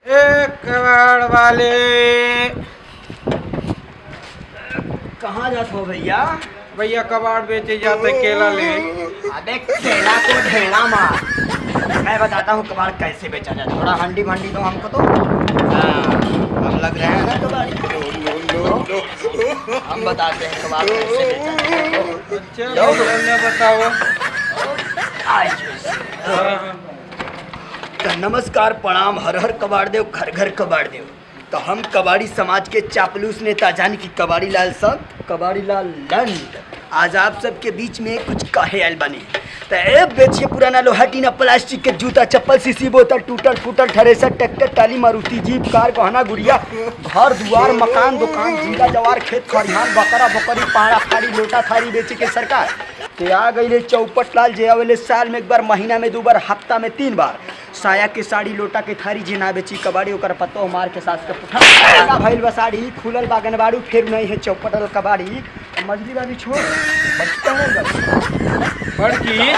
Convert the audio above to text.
एक कबाड़ वाले कहाँ जाते हो भैया? भैया कबाड़ बेचे जाते केला ले। अबे केला को ढेला मार। मैं बताता हूँ कबाड़ कैसे बेचा जाए। थोड़ा हंडी भंडी दो हमको तो। हाँ, हम लग रहे हैं ना कबाड़ी। हम बताते हैं कबाड़ कैसे बेचा जाए। अच्छा भैया बताओ। तो नमस्कार प्रणाम, हर हर कबाड़ देव, घर घर कबाड़ देव। तो हम कबाड़ी समाज के चापलूस नेता जान की कबाड़ी लाल संत, कबाड़ी लाल लंड आज आप सबके बीच में कुछ कहे आयल बने। तो ए बेचिए पुराना लोहा टीना प्लास्टिक के जूता चप्पल सीसी बोतल टूटल फूटल थ्रेसर ट्रैक्टर टाली मारुति जीप कार गहना गुड़िया घर दुआर मकान दुकान जिला जवार खेत खरिहान बकरा बकरी पाड़ा फाड़ी लोटा थारी बेचे के सरकार ते आ गई चौपट लाल जे आवेले साल में एक बार, महीना में 2 बार, हफ्ता में 3 बार। साया के साड़ी लोटा के थारी जे ना बेची कबाड़ी ओकर पत्तो मार के सास के पुठा भइल बा साड़ी खुलल बागन बाड़ू फिर नहीं है चौपटल कबाड़ी मजली वाली छोड़ बचता है बड़की